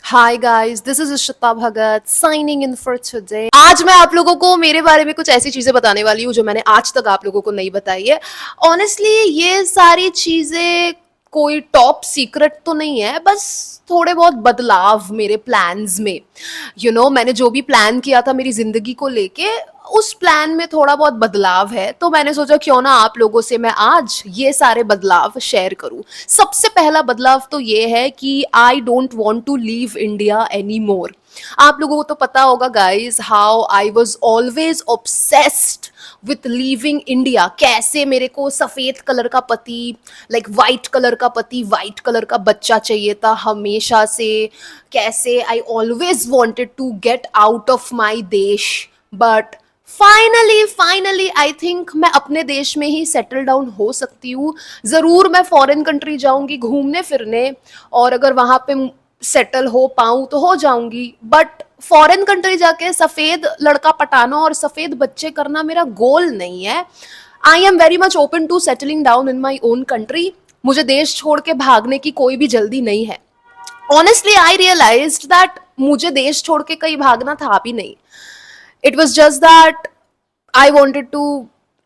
Hi guys, this is Ishita Bhagat signing in for today. आज मैं आप लोगों को मेरे बारे में कुछ ऐसी चीजें बताने वाली हूँ जो मैंने आज तक आप लोगों को नहीं बताई है। ऑनेस्टली ये सारी चीजें कोई टॉप सीक्रेट तो नहीं है, बस थोड़े बहुत बदलाव मेरे प्लान्स में। मैंने जो भी प्लान किया था मेरी जिंदगी को लेके, उस प्लान में थोड़ा बहुत बदलाव है, तो मैंने सोचा क्यों ना आप लोगों से मैं आज ये सारे बदलाव शेयर करूं। सबसे पहला बदलाव तो ये है कि I don't want to leave India any more. आप लोगों को तो पता होगा guys, how I was always obsessed with leaving India. कैसे मेरे को सफेद कलर का पति, लाइक वाइट कलर का पति, वाइट कलर का बच्चा चाहिए था हमेशा से। कैसे I always wanted to get out of my देश, बट फाइनली आई थिंक मैं अपने देश में ही सेटल डाउन हो सकती हूँ। जरूर मैं फॉरेन कंट्री जाऊंगी घूमने फिरने, और अगर वहां पे सेटल हो पाऊं तो हो जाऊंगी, बट फॉरेन कंट्री जाके सफेद लड़का पटाना और सफेद बच्चे करना मेरा गोल नहीं है। I am very much open to settling down in my own country. मुझे देश छोड़ के भागने की कोई भी जल्दी नहीं है। ऑनेस्टली आई रियलाइज्ड दैट मुझे देश छोड़ के कहीं भागना था भी नहीं। It was just that I wanted to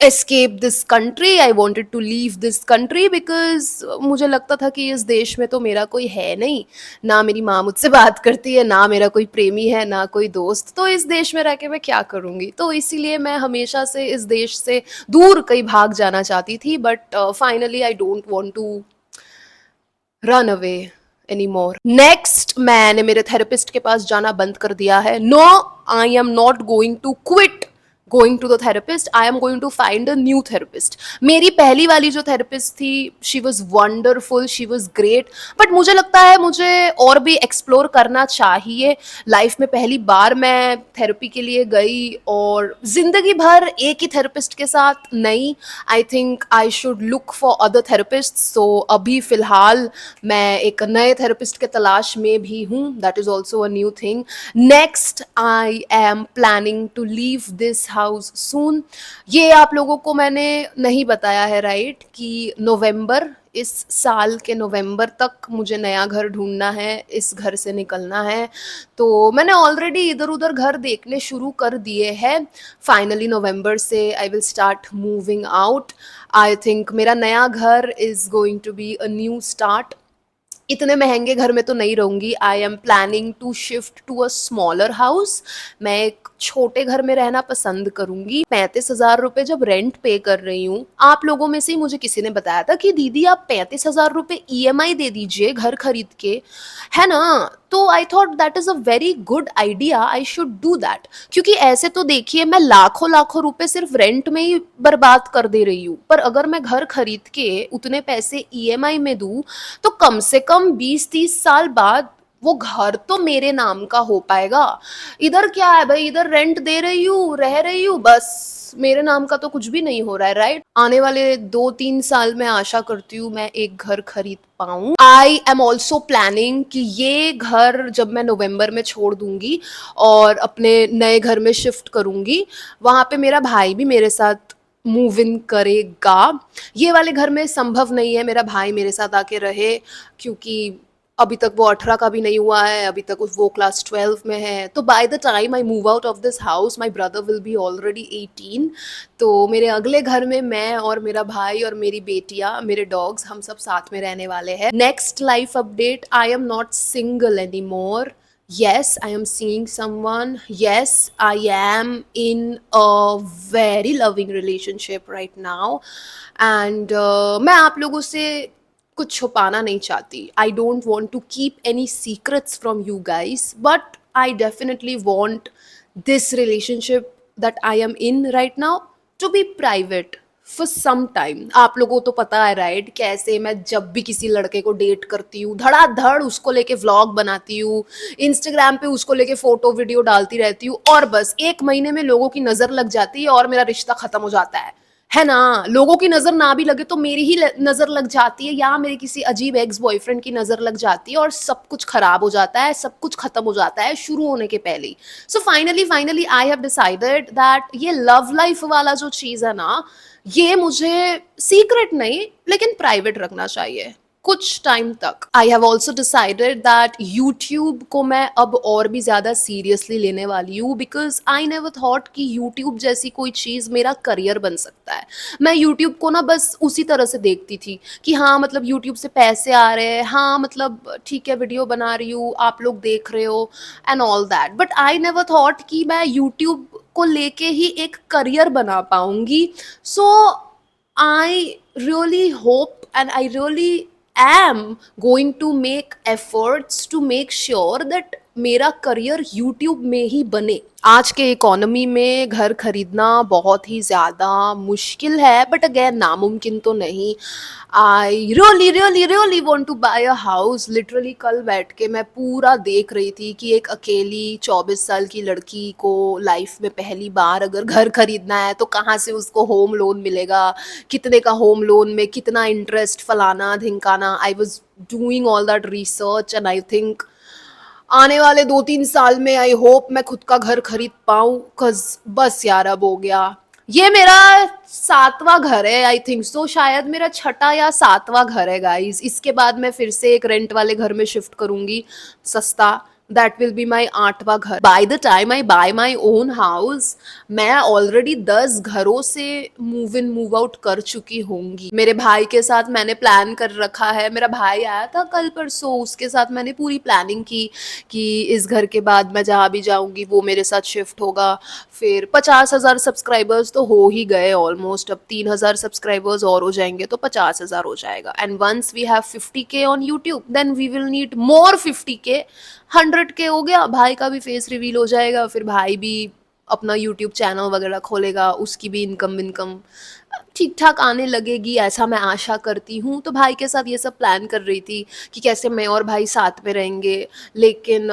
escape this country, I wanted to leave this country because मुझे लगता था कि इस देश में तो मेरा कोई है नहीं। ना मेरी माँ मुझसे बात करती है, ना मेरा कोई प्रेमी है, ना कोई दोस्त। तो इस देश में रह के मैं क्या करूँगी? तो इसीलिए मैं हमेशा से इस देश से दूर कहीं भाग जाना चाहती थी, but finally I don't want to run away any more. Next, मैंने मेरे थेरेपिस्ट के पास जाना बंद कर दिया है। No, I am not going to quit going to the therapist, I am going to find a new therapist. मेरी पहली वाली जो थेरेपिस्ट थी, she was wonderful, she was great, but मुझे लगता है मुझे और भी एक्सप्लोर करना चाहिए। लाइफ में पहली बार मैं थेरेपी के लिए गई और जिंदगी भर एक ही थेरेपिस्ट के साथ नहीं। I think I should look for other therapist. So अभी फिलहाल मैं एक नए थेरेपिस्ट के तलाश में भी हूँ। That is also a new thing. Next, I am planning to leave this house soon. ये आप लोगों को मैंने नहीं बताया है, राइट, कि नवंबर, इस साल के नवंबर तक मुझे नया घर ढूंढना है, इस घर से निकलना है। तो मैंने ऑलरेडी इधर उधर घर देखने शुरू कर दिए हैं। फाइनली नवंबर से I will start moving out. I think मेरा नया घर is going to be a new start. इतने महंगे घर में तो नहीं रहूंगी। I am planning to shift to a smaller house. मैं एक छोटे घर में रहना पसंद करूंगी। 35,000 रुपये जब रेंट पे कर रही हूँ, आप लोगों में से ही मुझे किसी ने बताया था कि दीदी आप 35,000 रुपये EMI दे दीजिए घर खरीद के, है ना। तो I thought that is a very good idea, I should do that. क्योंकि ऐसे तो देखिए मैं लाखों लाखों रुपए सिर्फ रेंट में ही बर्बाद कर दे रही हूँ, पर अगर मैं घर खरीद के उतने पैसे EMI में दूँ, तो कम से कम 20-30 साल बाद वो घर तो मेरे नाम का हो पाएगा। इधर क्या है भाई, इधर रेंट दे रही हूँ, रह रही हूँ, बस मेरे नाम का तो कुछ भी नहीं हो रहा है, राइट। आने वाले 2-3 साल में आशा करती हूँ मैं एक घर खरीद पाऊँ। आई एम ऑल्सो प्लानिंग कि ये घर जब मैं नवंबर में छोड़ दूंगी और अपने नए घर में शिफ्ट करूंगी, वहां पे मेरा भाई भी मेरे साथ मूव इन करेगा। ये वाले घर में संभव नहीं है मेरा भाई मेरे साथ आके रहे, क्योंकि अभी तक वो 18 का भी नहीं हुआ है, अभी तक वो क्लास 12 में है। तो bye the time I move out of this house my brother will be already 18। तो मेरे अगले घर में मैं और मेरा भाई और मेरी बेटियां, मेरे डॉग्स, हम सब साथ में रहने वाले हैं। Next life update, I am not single any more. Yes, I am seeing someone. Yes, I am in a very loving relationship right now. And मैं आप लोगों से कुछ छुपाना नहीं चाहती। I don't want to keep any secrets from you guys, but I definitely want this relationship that I am in right now to be private for some time. आप लोगों को तो पता है, राइट, कैसे मैं जब भी किसी लड़के को डेट करती हूँ धड़ाधड़ उसको लेके व्लॉग बनाती हूँ, इंस्टाग्राम पे उसको लेके फोटो वीडियो डालती रहती हूँ, और बस 1 महीने में लोगों की नजर लग जाती है और मेरा रिश्ता खत्म हो जाता है ना। लोगों की नजर ना भी लगे तो मेरी ही नजर लग जाती है, या मेरे किसी अजीब एक्स बॉयफ्रेंड की नजर लग जाती है, और सब कुछ खराब हो जाता है, सब कुछ खत्म हो जाता है शुरू होने के पहले ही। So finally I have decided that ये लव लाइफ वाला जो चीज है ना, ये मुझे सीक्रेट नहीं लेकिन प्राइवेट रखना चाहिए। कुछ टाइम तक। I have also decided that YouTube को मैं अब और भी ज़्यादा सीरियसली लेने वाली हूँ, बिकॉज आई नेवर थॉट कि यूट्यूब जैसी कोई चीज़ मेरा करियर बन सकता है। मैं यूट्यूब को ना बस उसी तरह से देखती थी कि हाँ मतलब यूट्यूब से पैसे आ रहे हैं, हाँ मतलब ठीक है वीडियो बना रही हूँ, आप लोग देख रहे हो and all that, but I never thought कि मैं यूट्यूब को लेके ही एक करियर बना पाऊंगी। So I really hope and I really am going to make efforts to make sure that मेरा करियर यूट्यूब में ही बने। आज के इकोनॉमी में घर खरीदना बहुत ही ज़्यादा मुश्किल है, बट अगेन नामुमकिन तो नहीं। I really really really want to buy a house. Literally कल बैठ के मैं पूरा देख रही थी कि एक अकेली 24 साल की लड़की को लाइफ में पहली बार अगर घर खरीदना है तो कहाँ से उसको होम लोन मिलेगा, कितने का होम लोन में कितना इंटरेस्ट, फलाना धिंकाना। I was doing all that research and I think आने वाले 2-3 साल में आई होप मैं खुद का घर खरीद पाऊँ, कज बस यार अब हो गया। ये मेरा 7वां घर है आई थिंक सो, शायद मेरा 6ठा या 7वां घर है गाइस। इसके बाद मैं फिर से एक रेंट वाले घर में शिफ्ट करूंगी सस्ता, दैट विल बी माई 8वां घर। Bye the time I bye my own house मैं ऑलरेडी 10 घरों से मूव इन मूव आउट कर चुकी होंगी। मेरे भाई के साथ मैंने प्लान कर रखा है, मेरा भाई आया था कल परसों, उसके साथ मैंने पूरी प्लानिंग की कि इस घर के बाद मैं जहाँ भी जाऊंगी वो मेरे साथ शिफ्ट होगा। फिर 50,000 सब्सक्राइबर्स तो हो ही गए ऑलमोस्ट, अब 3,000 सब्सक्राइबर्स और हो जाएंगे तो 50,000 हो जाएगा। And once we have 50K on YouTube then we will need more 50K। 100K हो गया, भाई का भी फेस रिवील हो जाएगा, फिर भाई भी अपना यूट्यूब चैनल वगैरह खोलेगा, उसकी भी इनकम ठीक ठाक आने लगेगी, ऐसा मैं आशा करती हूँ। तो भाई के साथ ये सब प्लान कर रही थी कि कैसे मैं और भाई साथ में रहेंगे। लेकिन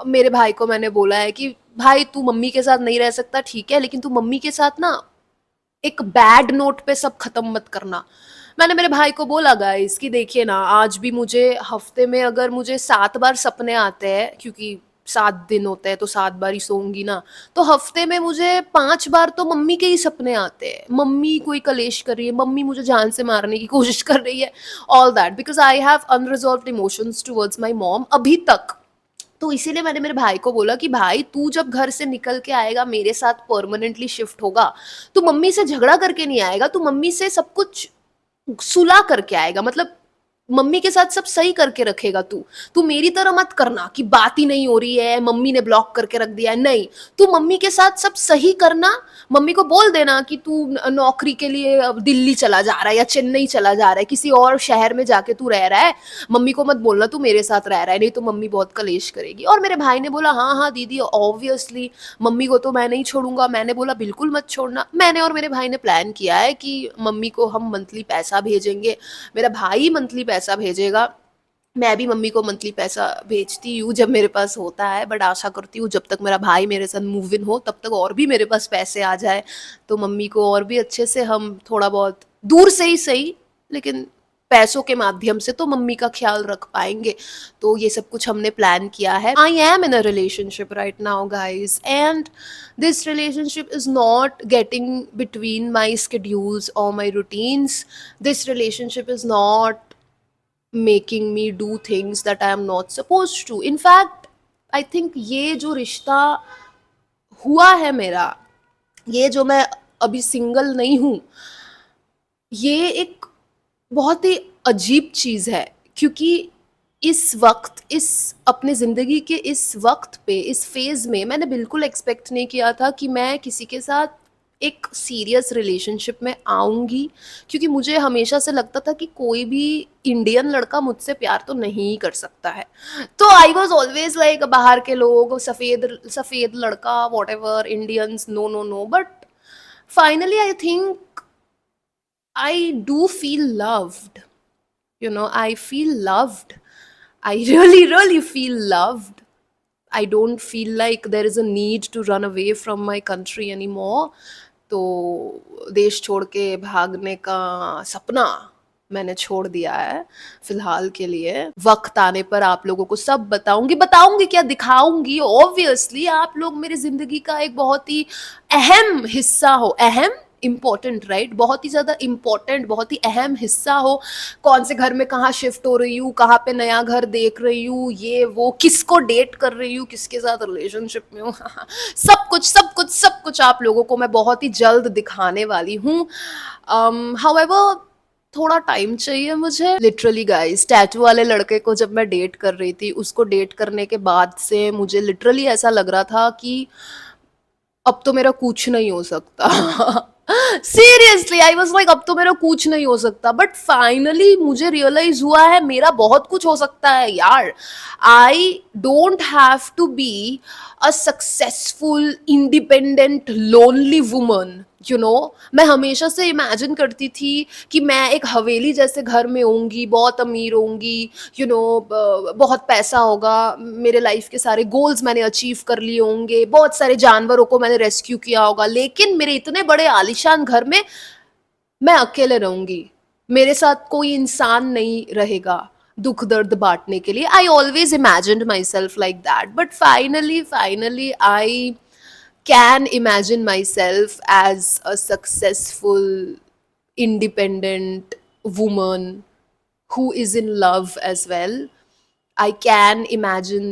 मेरे भाई को मैंने बोला है कि भाई तू मम्मी के साथ नहीं रह सकता ठीक है, लेकिन तू मम्मी के साथ ना एक बैड नोट पे सब खत्म मत करना। मैंने मेरे भाई को बोला गाइस कि देखिए ना, आज भी मुझे हफ्ते में अगर मुझे 7 बार सपने आते हैं, क्योंकि 7 दिन होते हैं तो 7 बार ही सोऊंगी ना, तो हफ्ते में मुझे 5 बार तो मम्मी के ही सपने आते हैं। मम्मी कोई कलेश कर रही है, मम्मी मुझे जान से मारने की कोशिश कर रही है, all that because I have unresolved emotions towards my mom अभी तक। तो इसीलिए मैंने मेरे भाई को बोला कि भाई तू जब घर से निकल के आएगा, मेरे साथ परमानेंटली शिफ्ट होगा, तू मम्मी से झगड़ा करके नहीं आएगा, तू मम्मी से सब कुछ सुलह करके आएगा, मतलब मम्मी के साथ सब सही करके रखेगा। तू तू मेरी तरह मत करना कि बात ही नहीं हो रही है, मम्मी ने ब्लॉक करके रख दिया है, नहीं, तू मम्मी के साथ सब सही करना। मम्मी को बोल देना कि तू नौकरी के लिए अब दिल्ली चला जा रहा है या चेन्नई चला जा रहा है, किसी और शहर में जाके तू रह रहा है, मम्मी को मत बोलना तू मेरे साथ रह रहा है, नहीं तो मम्मी बहुत कलेश करेगी। और मेरे भाई ने बोला हाँ हाँ दीदी ऑब्वियसली मम्मी को तो मैं नहीं छोड़ूंगा। मैंने बोला बिल्कुल मत छोड़ना। मैंने और मेरे भाई ने प्लान किया है कि मम्मी को हम मंथली पैसा भेजेंगे, मेरा भाई मंथली पैसा भेजेगा, मैं भी मम्मी को मंथली पैसा भेजती हूँ जब मेरे पास होता है, बट आशा करती हूँ जब तक मेरा भाई मेरे साथ मूव इन हो तब तक और भी मेरे पास पैसे आ जाए, तो मम्मी को और भी अच्छे से हम थोड़ा बहुत दूर से ही सही लेकिन पैसों के माध्यम से तो मम्मी का ख्याल रख पाएंगे। तो ये सब कुछ हमने प्लान किया है। I am in a relationship right now guys, and this relationship is not getting between my schedules और my routines. This relationship is not making me do things that I am not supposed to. In fact, I think ये जो रिश्ता हुआ है मेरा, ये जो मैं अभी सिंगल नहीं हूँ, ये एक बहुत ही अजीब चीज़ है, क्योंकि इस वक्त, इस अपने ज़िंदगी के इस वक्त पे, इस फेज़ में मैंने बिल्कुल एक्सपेक्ट नहीं किया था कि मैं किसी के साथ एक सीरियस रिलेशनशिप में आऊँगी, क्योंकि मुझे हमेशा से लगता था कि कोई भी इंडियन लड़का मुझसे प्यार तो नहीं कर सकता है। तो आई वॉज ऑलवेज लाइक बाहर के लोग, सफ़ेद सफ़ेद लड़का, whatever, Indians, no no no, but finally I think I do feel loved. You know, I feel loved. I really feel loved. I don't feel like there is a need to run away from my country anymore. तो देश छोड़ के भागने का सपना मैंने छोड़ दिया है फिलहाल के लिए। वक्त आने पर आप लोगों को सब बताऊंगी क्या, दिखाऊंगी। ऑब्वियसली आप लोग मेरी जिंदगी का एक बहुत ही अहम हिस्सा हो। अहम इम्पोर्टेंट, राइट? बहुत ही ज़्यादा इम्पोर्टेंट, बहुत ही अहम हिस्सा हो, कौन से घर में कहाँ शिफ्ट हो रही हूँ, कहाँ पे नया घर देख रही हूँ, ये वो, किसको डेट कर रही हूँ, किसके साथ रिलेशनशिप में हूँ। सब कुछ सब कुछ सब कुछ आप लोगों को मैं बहुत ही जल्द दिखाने वाली हूँ। हाउएवर थोड़ा टाइम चाहिए मुझे। लिटरली गाइस, टैटू वाले लड़के को जब मैं डेट कर रही थी, उसको डेट करने के बाद से मुझे लिटरली ऐसा लग रहा था कि अब तो मेरा कुछ नहीं हो सकता। सीरियसली आई वॉज लाइक अब तो मेरा कुछ नहीं हो सकता, बट फाइनली मुझे रियलाइज हुआ है मेरा बहुत कुछ हो सकता है यार। I don't have to be a successful independent lonely woman, you know. मैं हमेशा से इमेजिन करती थी कि मैं एक हवेली जैसे घर में होंगी, बहुत अमीर होंगी, यू नो, बहुत पैसा होगा, मेरे लाइफ के सारे गोल्स मैंने अचीव कर लिए होंगे, बहुत सारे जानवरों को मैंने रेस्क्यू किया होगा, लेकिन मेरे इतने बड़े आलीशान घर में मैं अकेले रहूंगी, मेरे साथ कोई इंसान नहीं रहेगा दुख दर्द बांटने के लिए। I always imagined my self like that, but finally I can imagine myself as a successful, independent woman who is in love as well. I can imagine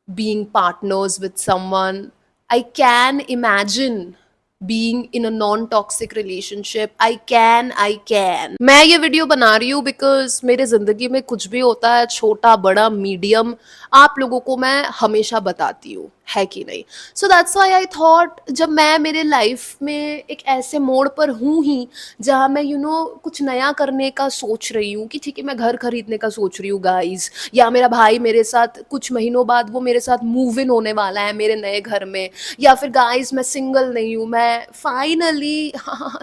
being partners with someone. I can imagine being in a non-toxic relationship. I can. मैं ये video बना रही हूँ because मेरे जिंदगी में कुछ भी होता है, छोटा बड़ा मीडियम, आप लोगों को मैं हमेशा बताती हूँ, है कि नहीं? So that's why I thought, जब मैं मेरे लाइफ में एक ऐसे मोड़ पर हूँ ही जहाँ मैं कुछ नया करने का सोच रही हूँ कि ठीक है मैं घर खरीदने का सोच रही हूँ गाइज, या मेरा भाई मेरे साथ कुछ महीनों बाद वो मेरे साथ मूव इन होने वाला है मेरे नए घर में, या फिर गाइज मैं सिंगल नहीं हूँ, मैं फाइनली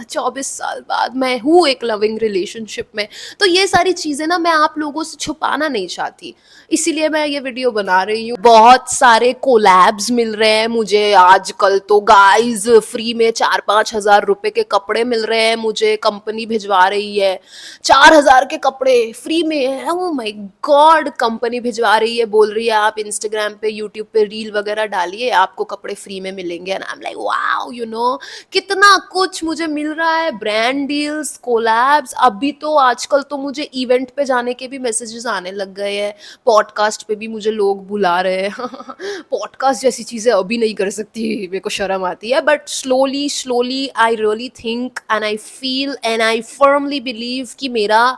24 साल बाद मैं हूँ एक लविंग रिलेशनशिप में। तो ये सारी चीज़ें ना मैं आप लोगों से छुपाना नहीं चाहती, इसीलिए मैं ये वीडियो बना रही हूँ। बहुत सारे कोलैब्स मिल रहे हैं मुझे आजकल तो गाइज, फ्री में 4-5 हज़ार रुपए के कपड़े मिल रहे हैं मुझे, कंपनी भिजवा रही है 4 हज़ार के कपड़े फ्री में। ओह माय गॉड, कंपनी भिजवा रही है, बोल रही है आप इंस्टाग्राम पे यूट्यूब पे रील वगैरह डालिए, आपको कपड़े फ्री में मिलेंगे। And I am like wow, कितना कुछ मुझे मिल रहा है, ब्रांड डील्स, कोलैब्स। अभी तो आजकल तो मुझे इवेंट पे जाने के भी मैसेजेस आने लग गए हैं, पॉडकास्ट पे भी मुझे लोग बुला रहे हैं। पॉडकास्ट जैसी चीज़ें अभी नहीं कर सकती, मेरे को शर्म आती है, but slowly slowly I really think and I feel and I firmly believe कि मेरा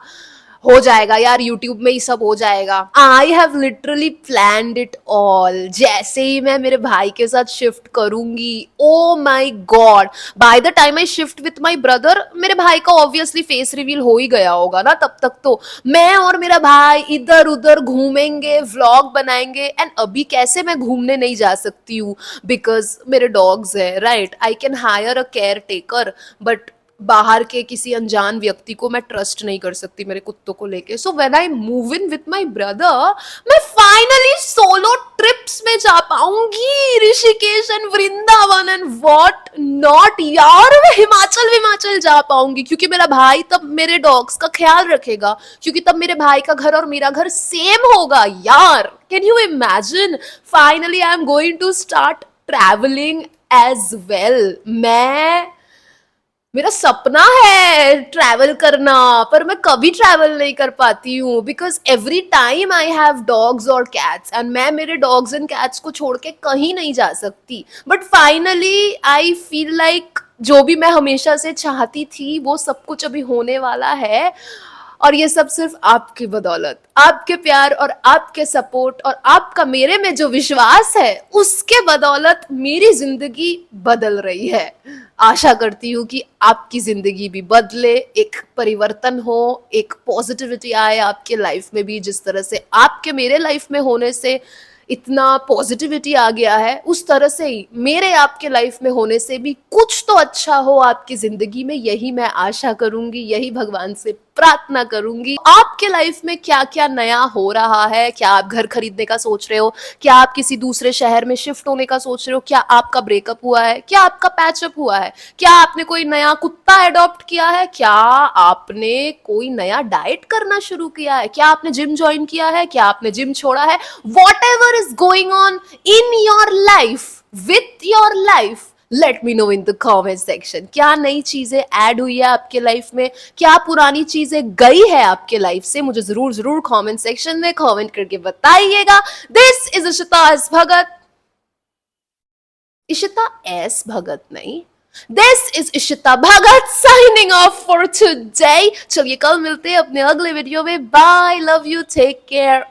हो जाएगा यार, यूट्यूब में ही सब हो जाएगा। I have literally planned it all. जैसे ही मैं मेरे भाई के साथ शिफ्ट करूंगी, oh my God, by the time I shift with my brother, मेरे भाई का ऑब्वियसली फेस रिवील हो ही गया होगा ना, तब तक तो मैं और मेरा भाई इधर उधर घूमेंगे, व्लॉग बनाएंगे। एंड अभी कैसे मैं घूमने नहीं जा सकती हूँ बिकॉज मेरे डॉग्स है, right? I can hire a care taker, but बाहर के किसी अनजान व्यक्ति को मैं ट्रस्ट नहीं कर सकती मेरे कुत्तों को लेके। So when I move in with my brother, मैं फाइनली सोलो ट्रिप्स में जा पाऊंगी, Rishikesh and Vrindavan and what not यार। मैं हिमाचल जा पाऊंगी क्योंकि मेरा भाई तब मेरे डॉग्स का ख्याल रखेगा, क्योंकि तब मेरे भाई का घर और मेरा घर सेम होगा यार। Can you imagine? Finally I am going to start travelling as well. मेरा सपना है ट्रैवल करना, पर मैं कभी ट्रैवल नहीं कर पाती हूँ because every time I have dogs और कैट्स एंड मैं मेरे डॉग्स एंड कैट्स को छोड़ के कहीं नहीं जा सकती। But finally I feel like जो भी मैं हमेशा से चाहती थी वो सब कुछ अभी होने वाला है, और ये सब सिर्फ आपकी बदौलत, आपके प्यार और आपके सपोर्ट और आपका मेरे में जो विश्वास है उसके बदौलत मेरी जिंदगी बदल रही है। आशा करती हूँ कि आपकी जिंदगी भी बदले, एक परिवर्तन हो, एक पॉजिटिविटी आए आपके लाइफ में भी। जिस तरह से आपके मेरे लाइफ में होने से इतना पॉजिटिविटी आ गया है, उस तरह से ही मेरे आपके लाइफ में होने से भी कुछ तो अच्छा हो आपकी जिंदगी में, यही मैं आशा करूंगी, यही भगवान से प्रार्थना करूंगी। आपके लाइफ में क्या क्या नया हो रहा है? क्या आप घर खरीदने का सोच रहे हो? क्या आप किसी दूसरे शहर में शिफ्ट होने का सोच रहे हो? क्या आपका ब्रेकअप हुआ है? क्या आपका पैचअप हुआ है? क्या आपने कोई नया कुत्ता अडॉप्ट किया है? क्या आपने कोई नया डाइट करना शुरू किया है? क्या आपने जिम ज्वाइन किया है? क्या आपने जिम छोड़ा है? What ever is going on in your life, with your life, let me know in the comment section. क्या नई चीजें ऐड हुई है आपके लाइफ में, क्या पुरानी चीजें गई है आपके लाइफ से, मुझे जरूर जरूर कमेंट सेक्शन में कमेंट करके बताइएगा। This is Ishita S Bhagat, Ishita S Bhagat नहीं, this is Ishita Bhagat signing off for today. चलिए कल मिलते हैं अपने अगले वीडियो में। Bye, love you, take care.